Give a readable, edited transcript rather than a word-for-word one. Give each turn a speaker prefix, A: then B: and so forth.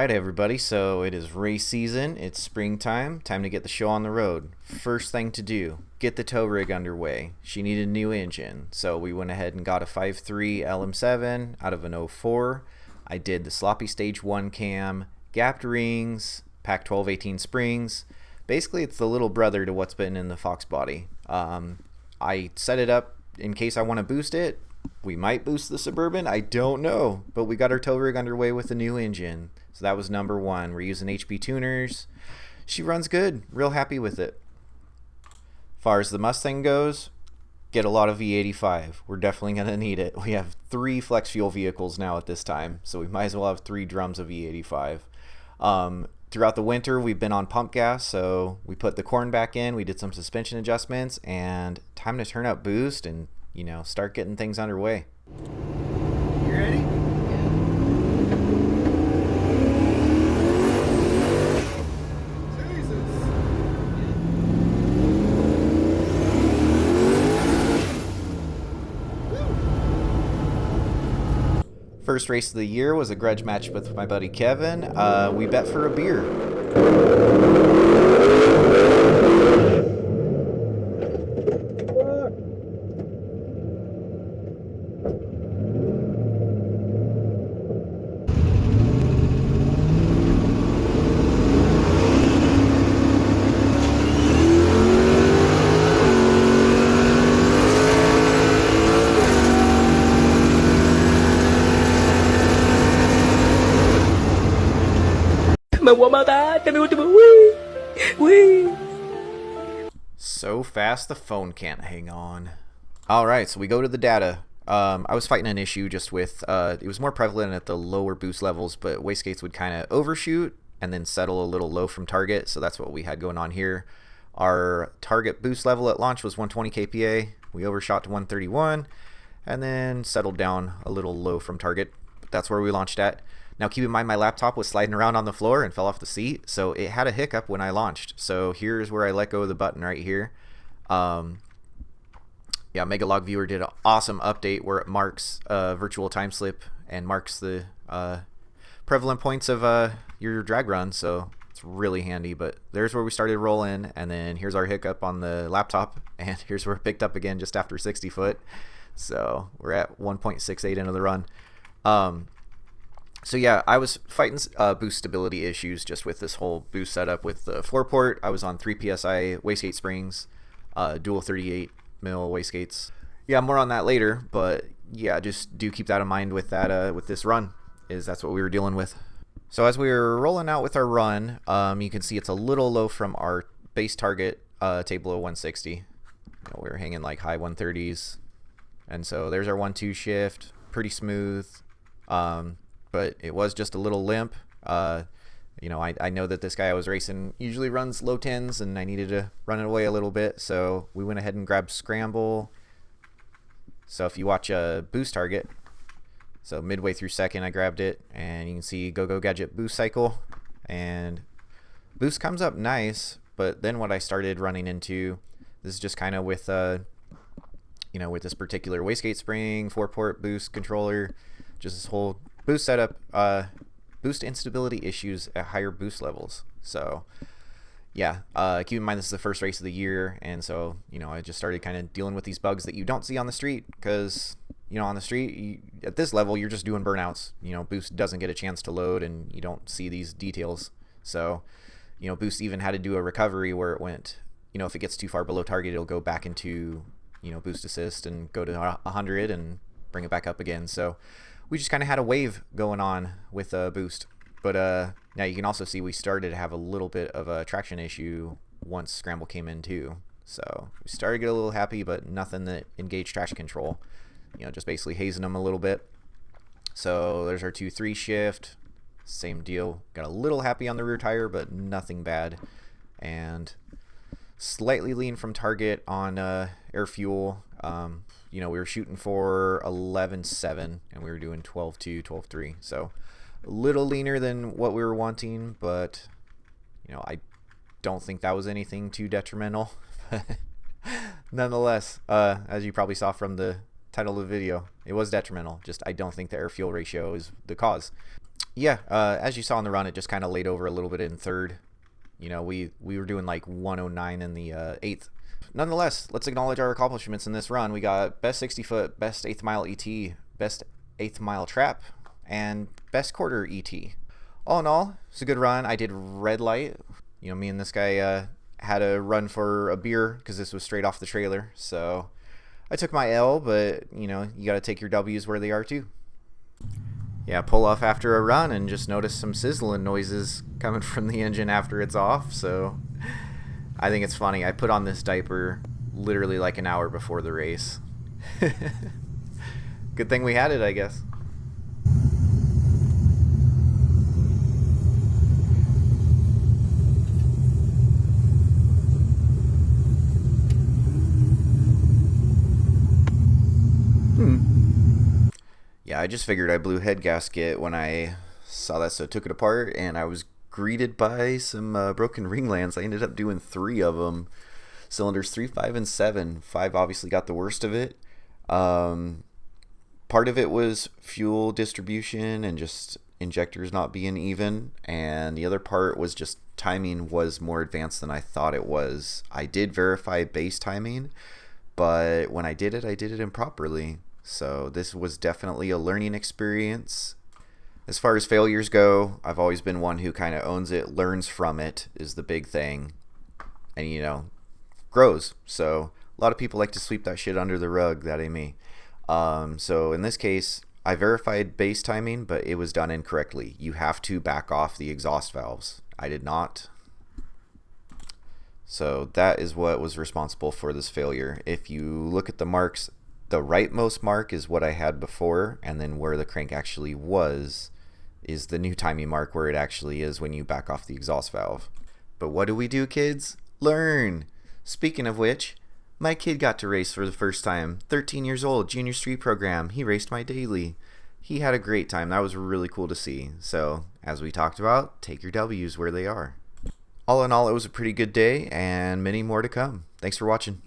A: Alright everybody, so it is race season, it's springtime, time to get the show on the road. First thing to do, get the tow rig underway. She needed a new engine, so we went ahead and got a 5.3 LM7 out of an '04. I did the sloppy stage 1 cam, gapped rings, Pac 1218 springs. Basically it's the little brother to what's been in the Fox body. I set it up in case I want to boost it. We might boost the Suburban, I don't know, but we got our tow rig underway with a new engine. So that was number one. We're using HP tuners. She runs good, real happy with it. Far as the Mustang goes, get a lot of V85. We're definitely going to need it. We have 3 flex fuel vehicles now at this time, so we might as well have 3 drums of V85. Throughout the winter, we've been on pump gas, so we put the corn back in, we did some suspension adjustments, and time to turn up boost and start getting things underway.
B: You ready?
A: First race of the year was a grudge match with my buddy Kevin. We bet for a beer. So fast the phone can't hang on. Alright, so we go to the data. I was fighting an issue just with, it was more prevalent at the lower boost levels, but wastegates would kind of overshoot and then settle a little low from target, so that's what we had going on here. Our target boost level at launch was 120 kPa. We overshot to 131 and then settled down a little low from target, but that's where we launched at. Now keep in mind my laptop was sliding around on the floor and fell off the seat, so it had a hiccup when I launched. So here's where I let go of the button right here. Yeah, Megalog Viewer did an awesome update where it marks virtual time slip and marks the prevalent points of your drag run, so it's really handy. But there's where we started rolling, and then here's our hiccup on the laptop, and here's where it picked up again just after 60 foot. So we're at 1.68 into the run. So yeah, I was fighting boost stability issues just with this whole boost setup with the floor port. I was on 3 PSI wastegate springs, dual 38 mil wastegates. Yeah, more on that later, but yeah, just do keep that in mind with that with this run, is that's what we were dealing with. So as we were rolling out with our run, you can see it's a little low from our base target table of 160. We were hanging like high 130s, and so there's our 1-2 shift, pretty smooth. But it was just a little limp. I know that this guy I was racing usually runs low 10s, and I needed to run it away a little bit, so we went ahead and grabbed scramble. So if you watch a boost target, so midway through second I grabbed it, and you can see go gadget boost cycle, and boost comes up nice. But then what I started running into, this is just kind of with with this particular wastegate spring, 4-port boost controller, just this whole boost setup, boost instability issues at higher boost levels. So yeah, keep in mind this is the first race of the year, and so I just started kind of dealing with these bugs that you don't see on the street, because on the street at this level you're just doing burnouts. Boost doesn't get a chance to load and you don't see these details. So boost even had to do a recovery where it went, if it gets too far below target, it'll go back into boost assist and go to 100 and bring it back up again. So we just kind of had a wave going on with boost. But now you can also see we started to have a little bit of a traction issue once scramble came in too. So we started to get a little happy, but nothing that engaged traction control. Just basically hazing them a little bit. So there's our 2-3 shift. Same deal. Got a little happy on the rear tire, but nothing bad. And slightly lean from target on air fuel. We were shooting for 11.7 and we were doing 12.2, 12.3. So a little leaner than what we were wanting, but I don't think that was anything too detrimental. Nonetheless, as you probably saw from the title of the video. It was detrimental. Just I don't think the air-fuel ratio is the cause. Yeah, as you saw in the run, it just kind of laid over a little bit in third. You know, we were doing like 109 in the 8th. Nonetheless, let's acknowledge our accomplishments in this run. We got best 60-foot, best 8th mile ET, best 8th mile trap, and best quarter ET. All in all, it's a good run. I did red light. You know, me and this guy had a run for a beer because this was straight off the trailer. So I took my L, but, you know, you got to take your W's where they are too. Yeah, pull off after a run and just notice some sizzling noises coming from the engine after it's off. So I think it's funny. I put on this diaper literally like an hour before the race. Good thing we had it, I guess. Yeah, I just figured I blew head gasket when I saw that, so I took it apart, and I was greeted by some broken ringlands. I ended up doing 3 of them. Cylinders 3, 5, and 7. 5 obviously got the worst of it. Part of it was fuel distribution and just injectors not being even, and the other part was just timing was more advanced than I thought it was. I did verify base timing, but when I did it improperly. So this was definitely a learning experience. As far as failures go, I've always been one who kind of owns it, learns from it is the big thing, and, you know, grows. So a lot of people like to sweep that shit under the rug. That ain't me. So in this case, I verified base timing, but it was done incorrectly. You have to back off the exhaust valves. I did not. So that is what was responsible for this failure. If you look at the marks, the rightmost mark is what I had before, and then where the crank actually was is the new timing mark where it actually is when you back off the exhaust valve. But what do we do, kids? Learn! Speaking of which, my kid got to race for the first time. 13 years old, junior street program. He raced my daily. He had a great time. That was really cool to see. So, as we talked about, take your W's where they are. All in all, it was a pretty good day, and many more to come. Thanks for watching.